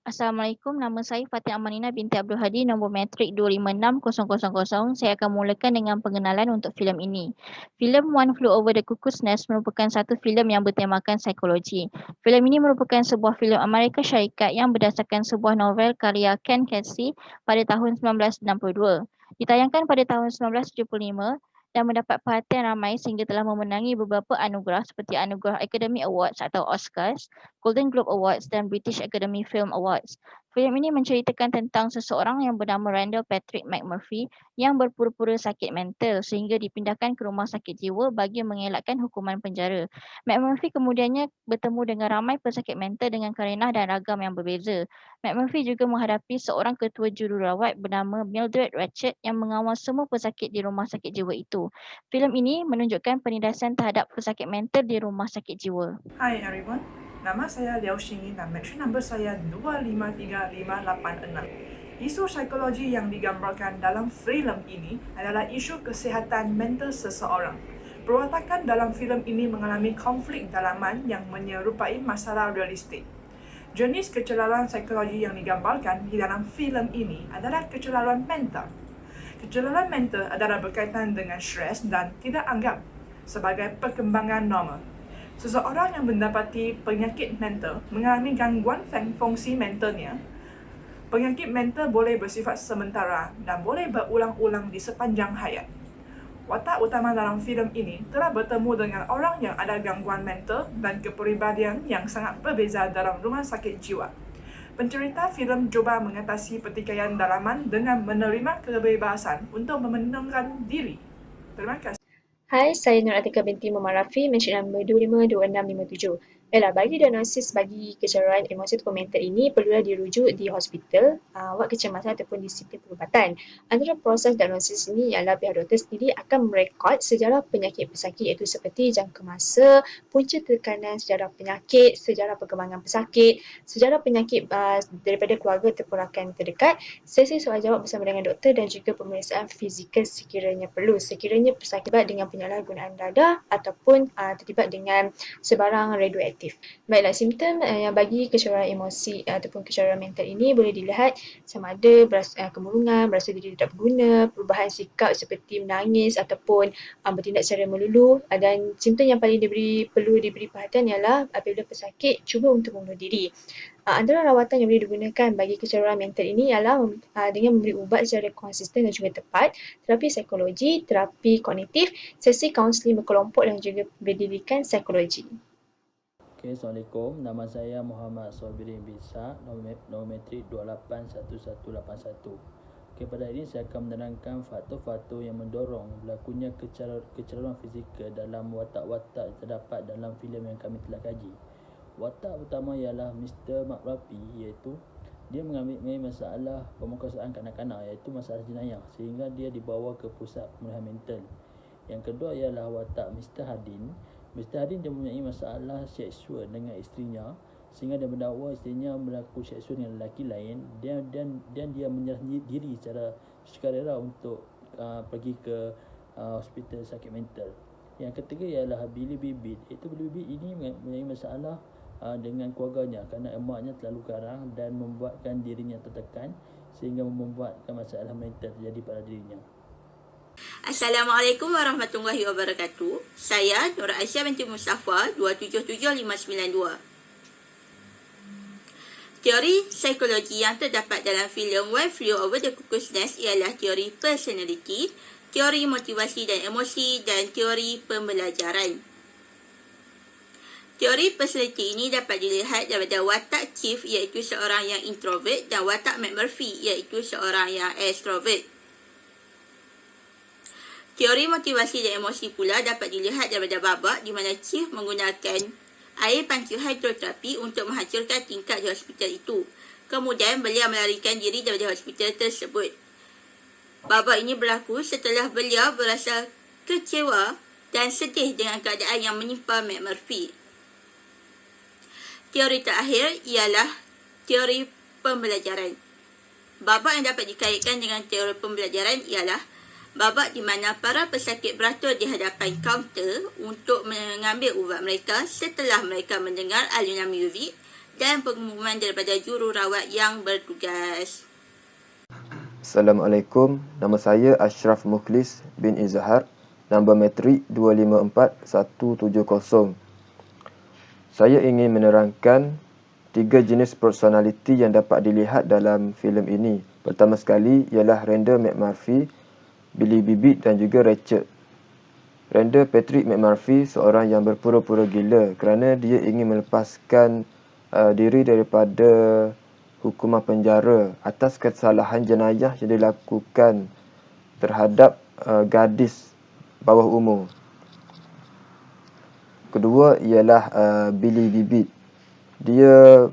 Assalamualaikum, nama saya Fatin Amanina binti Abdul Hadi, nombor matrik 256000. Saya akan mulakan dengan pengenalan untuk filem ini. Filem One Flew Over the Cuckoo's Nest merupakan satu filem yang bertemakan psikologi. Filem ini merupakan sebuah filem Amerika Syarikat yang berdasarkan sebuah novel karya Ken Kesey pada tahun 1962. Ditayangkan pada tahun 1975 dan mendapat perhatian ramai sehingga telah memenangi beberapa anugerah seperti anugerah Academy Awards atau Oscars, Golden Globe Awards dan British Academy Film Awards. Filem ini menceritakan tentang seseorang yang bernama Randall Patrick McMurphy yang berpura-pura sakit mental sehingga dipindahkan ke rumah sakit jiwa bagi mengelakkan hukuman penjara. McMurphy kemudiannya bertemu dengan ramai pesakit mental dengan karenah dan ragam yang berbeza. McMurphy juga menghadapi seorang ketua jururawat bernama Mildred Ratched yang mengawal semua pesakit di rumah sakit jiwa itu. Filem ini menunjukkan penindasan terhadap pesakit mental di rumah sakit jiwa. Hi everyone, nama saya Liao Xingyi dan match number saya 253586. Isu psikologi yang digambarkan dalam filem ini adalah isu kesihatan mental seseorang. Perwatakan dalam filem ini mengalami konflik dalaman yang menyerupai masalah realistik. Jenis kecelaruan psikologi yang digambarkan di dalam filem ini adalah kecelaruan mental. Kecelaruan mental adalah berkaitan dengan stres dan tidak anggap sebagai perkembangan normal. Seseorang yang mendapati penyakit mental mengalami gangguan fungsi mentalnya. Penyakit mental boleh bersifat sementara dan boleh berulang-ulang di sepanjang hayat. Watak utama dalam filem ini telah bertemu dengan orang yang ada gangguan mental dan kepribadian yang sangat berbeza dalam rumah sakit jiwa. Pencerita filem cuba mengatasi pertikaian dalaman dengan menerima kebebasan untuk memenangkan diri. Terima kasih. Hai, saya Nur Atika binti Muhammad Rafi, match number 252657. Bagi diagnosis bagi kecelaruan emosi atau mental ini perlulah dirujuk di hospital, wad kecemasan ataupun disiplin perubatan. Antara proses diagnosis ini ialah pihak doktor sendiri akan merekod sejarah penyakit pesakit iaitu seperti jangka masa, punca tekanan sejarah penyakit, sejarah perkembangan pesakit, sejarah penyakit daripada keluarga ataupun rakan terdekat, sesi soal jawab bersama dengan doktor dan juga pemeriksaan fizikal sekiranya perlu. Sekiranya pesakit dengan penyalahgunaan dadah ataupun terlibat dengan sebarang radioaktif. Baiklah, simptom yang bagi kecelaruan emosi ataupun kecelaruan mental ini boleh dilihat sama ada kemurungan, berasa diri tidak berguna, perubahan sikap seperti menangis ataupun bertindak secara melulu, dan simptom yang paling perlu diberi perhatian ialah apabila pesakit cuba untuk membunuh diri. Antara rawatan yang boleh digunakan bagi kecelaruan mental ini ialah dengan memberi ubat secara konsisten dan juga tepat, terapi psikologi, terapi kognitif, sesi kaunseling berkelompok dan juga pendidikan psikologi. Okay, Assalamualaikum. Nama saya Muhammad Sabirin bin Sa, nombor matrik 281181. Okay, pada hari ini saya akan menerangkan faktor-faktor yang mendorong berlakunya kecelaruan fizikal dalam watak-watak terdapat dalam filem yang kami telah kaji. Watak pertama ialah Mr. McMurphy, iaitu dia mengalami masalah pemerkosaan kanak-kanak iaitu masalah jenayah sehingga dia dibawa ke pusat pemulihan mental. Yang kedua ialah watak Mr. Hardin. Mr. Hardin dia mempunyai masalah seksual dengan isterinya sehingga dia mendakwa isterinya berlaku seksual dengan lelaki lain dan dia menyerah diri secara sukarela untuk pergi ke hospital sakit mental. Yang ketiga ialah Billy Bibit. Iaitu Billy Bibit ini mempunyai masalah dengan keluarganya kerana emaknya terlalu garang dan membuatkan dirinya tertekan sehingga membuatkan masalah mental terjadi pada dirinya. Assalamualaikum warahmatullahi wabarakatuh. Saya Nur Aisyah binti Mustafa 277592. Teori psikologi yang terdapat dalam filem One Flew Over the Cuckoo's Nest ialah teori personality, teori motivasi dan emosi dan teori pembelajaran. Teori personality ini dapat dilihat daripada watak Chief iaitu seorang yang introvert dan watak McMurphy iaitu seorang yang extrovert. Teori motivasi dan emosi pula dapat dilihat daripada babak di mana Chief menggunakan air pancu hidroterapi untuk menghancurkan tingkap di hospital itu. Kemudian beliau melarikan diri daripada hospital tersebut. Babak ini berlaku setelah beliau berasa kecewa dan sedih dengan keadaan yang menimpa McMurphy. Teori terakhir ialah teori pembelajaran. Babak yang dapat dikaitkan dengan teori pembelajaran ialah babak di mana para pesakit beratur di hadapan kaunter untuk mengambil ubat mereka setelah mereka mendengar alunan muzik dan pengumuman daripada jururawat yang bertugas. Assalamualaikum, nama saya Ashraf Mukhlis bin Izhar, nombor metrik 254170. Saya ingin menerangkan 3 jenis personaliti yang dapat dilihat dalam filem ini. Pertama sekali ialah Randall McMurphy, Billy Bibbitt dan juga Ratched. Randall Patrick McMurphy seorang yang berpura-pura gila kerana dia ingin melepaskan diri daripada hukuman penjara atas kesalahan jenayah yang dilakukan terhadap gadis bawah umur. Kedua ialah Billy Bibbitt. Dia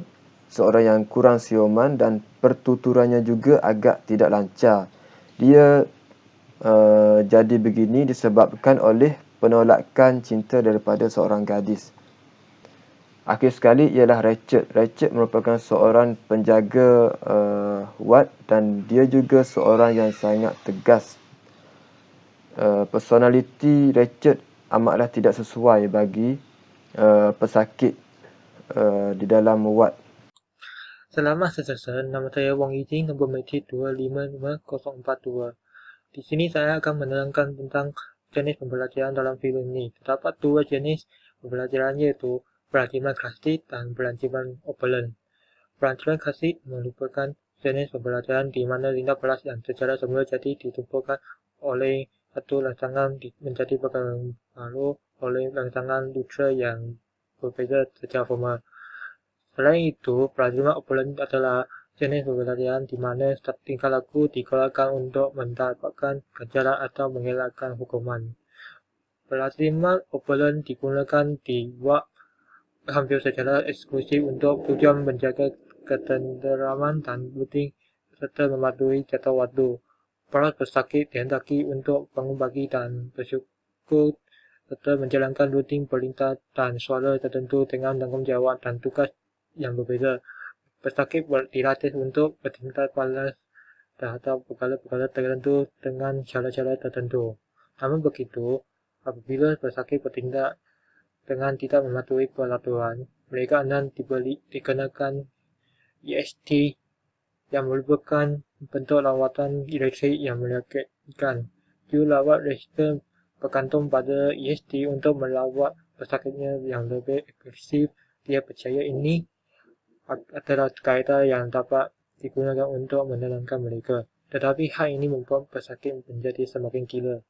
seorang yang kurang sioman dan pertuturannya juga agak tidak lancar. Dia jadi begini disebabkan oleh penolakan cinta daripada seorang gadis. Akhir sekali ialah Ratched. Ratched merupakan seorang penjaga wad dan dia juga seorang yang sangat tegas. Personaliti Ratched amatlah tidak sesuai bagi pesakit di dalam wad. Selamat sesasa, nama saya Wong Yijing, nombor metrik 255042. Di sini saya akan menerangkan tentang jenis pembelajaran dalam filem ini. Terdapat 2 jenis pembelajaran iaitu pelajaran klasik dan pelajaran opulent. Pelajaran klasik merupakan jenis pembelajaran di mana 15 yang secara semula jadi ditumpulkan oleh satu rancangan menjadi perkara baru oleh rancangan literar yang berbeza secara formal. Selain itu, pelajaran opulent adalah jenis pembelajaran di mana setiap tingkah laku dikeluarkan untuk mendapatkan ganjaran atau mengelakkan hukuman. Pelajaran opulent digunakan di wad hampir secara eksklusif untuk tujuan menjaga ketenteraman dan rutin serta mematuhi jadwal waktu. Para pesakit dihendaki untuk bangun pagi dan bersyukur serta menjalankan rutin perintah dan suara tertentu dengan tanggungjawab dan tugas yang berbeza. Pesakit dilatih untuk bertindak balas terhadap perkara-perkara tertentu dengan cara-cara tertentu. Namun begitu, apabila pesakit bertindak dengan tidak mematuhi peraturan, mereka akan dikenakan EST yang merupakan bentuk lawatan elektrik yang menyakitkan. Jururawat register bergantung pada EST untuk melawat pesakitnya yang lebih agresif. Dia percaya ini adalah kaedah yang dapat digunakan untuk menenangkan mereka. Tetapi hal ini membuat pesakit menjadi semakin gila.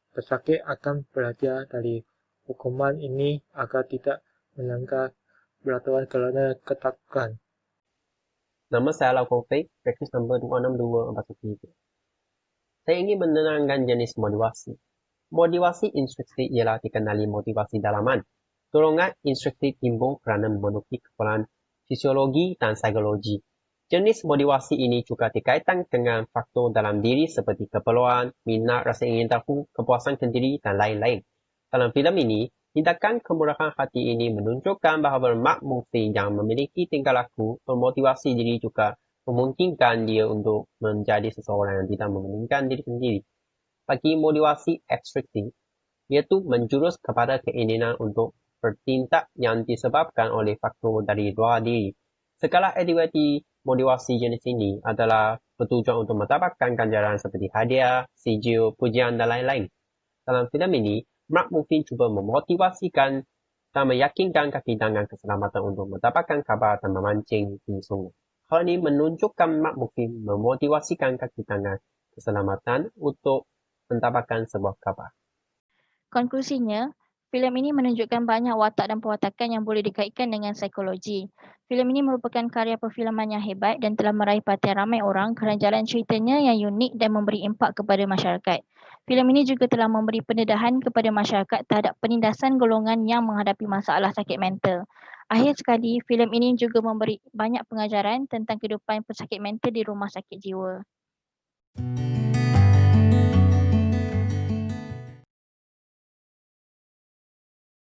Pesakit akan belajar dari hukuman ini agar tidak melanggar peraturan kerana ketakutan. Nama saya Lau Kofik, praktis nombor 262413. Saya ingin menerangkan jenis motivasi. Motivasi instruktif ialah dikenali motivasi dalaman. Dorongan instruktif timbul kerana memenuhi keperluan fisiologi dan psikologi. Jenis motivasi ini juga dikaitkan dengan faktor dalam diri seperti keperluan, minat, rasa ingin tahu, kepuasan sendiri dan lain-lain. Dalam filem ini, tindakan kemurahan hati ini menunjukkan bahawa Mark Murphy yang memiliki tingkah laku memotivasi diri juga memungkinkan dia untuk menjadi seseorang yang tidak mementingkan diri sendiri. Bagi motivasi ekstraktif, iaitu menjurus kepada keinginan untuk bertindak yang disebabkan oleh faktor dari luar diri. Segala aktiviti motivasi jenis ini adalah bertujuan untuk mendapatkan ganjaran seperti hadiah, sijil, pujian dan lain-lain. Dalam filem ini, Mark Murphy cuba memotivasikan dan meyakinkan kaki tangan keselamatan untuk mendapatkan khabar dan memancing di sungai. Hal ini menunjukkan Mark Murphy memotivasikan kaki tangan keselamatan untuk mendapatkan sebuah khabar. Konklusinya, filem ini menunjukkan banyak watak dan perwatakan yang boleh dikaitkan dengan psikologi. Filem ini merupakan karya perfilman yang hebat dan telah meraih perhatian ramai orang kerana jalan ceritanya yang unik dan memberi impak kepada masyarakat. Filem ini juga telah memberi pendedahan kepada masyarakat terhadap penindasan golongan yang menghadapi masalah sakit mental. Akhir sekali, filem ini juga memberi banyak pengajaran tentang kehidupan pesakit mental di rumah sakit jiwa.